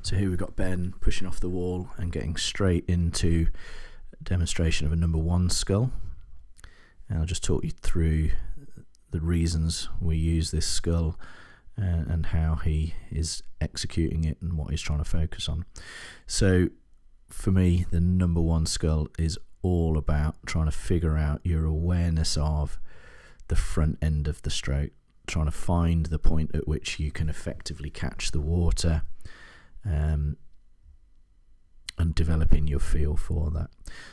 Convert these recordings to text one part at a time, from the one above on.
So here we've got Ben pushing off the wall and getting straight into a demonstration of a number 1 scull. And I'll just talk you through the reasons we use this scull and how he is executing it and what he's trying to focus on. So for me, the number 1 scull is all about trying to figure out your awareness of the front end of the stroke, trying to find the point at which you can effectively catch the water, and developing your feel for that.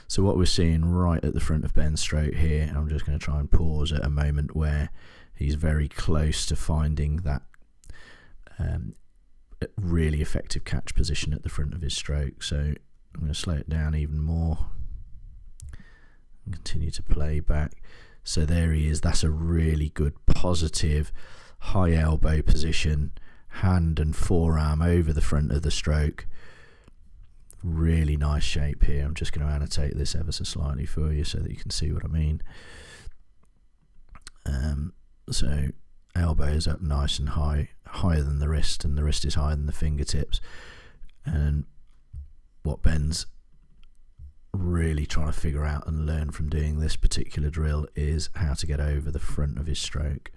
So what we're seeing right at the front of Ben's stroke here, and I'm just going to try and pause at a moment where he's very close to finding that really effective catch position at the front of his stroke. So I'm going to slow it down even more and continue to play back. So there he is. That's a really good positive high elbow position, hand and forearm over the front of the stroke. Really nice shape here. I'm just going to annotate this ever so slightly for you so that you can see what I mean. So elbows up nice and high, higher than the wrist, and the wrist is higher than the fingertips. And what Ben's really trying to figure out and learn from doing this particular drill is how to get over the front of his stroke,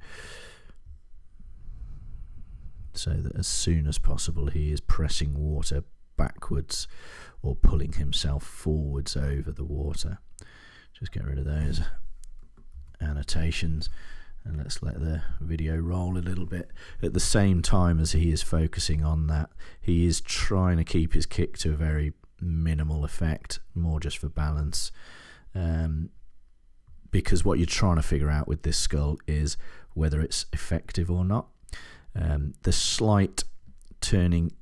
so that as soon as possible he is pressing water backwards or pulling himself forwards over the water. Just get rid of those annotations and let's let the video roll a little bit. At the same time as he is focusing on that, he is trying to keep his kick to a very minimal effect, more just for balance, because what you're trying to figure out with this scull is whether it's effective or not. The slight turning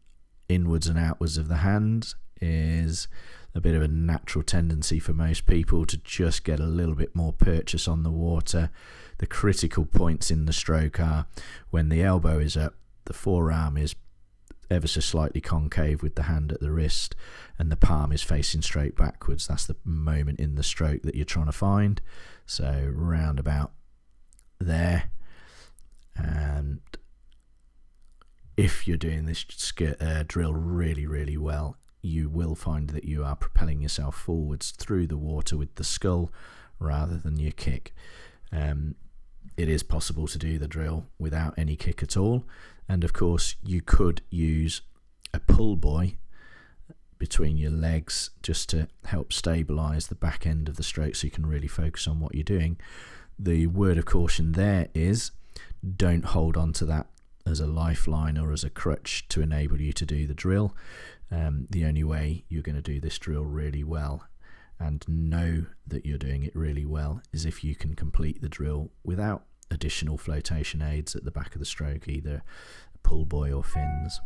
inwards and outwards of the hand is a bit of a natural tendency for most people to just get a little bit more purchase on the water. The critical points in the stroke are when the elbow is up, the forearm is ever so slightly concave with the hand at the wrist, and the palm is facing straight backwards. That's the moment in the stroke that you're trying to find. So round about there. And if you're doing this drill really well, you will find that you are propelling yourself forwards through the water with the scull rather than your kick. It is possible to do the drill without any kick at all, and of course you could use a pull buoy between your legs just to help stabilize the back end of the stroke so you can really focus on what you're doing. The word of caution there is don't hold on to that as a lifeline or as a crutch to enable you to do the drill. The only way you're going to do this drill really well and know that you're doing it really well is if you can complete the drill without additional flotation aids at the back of the stroke, either a pull buoy or fins.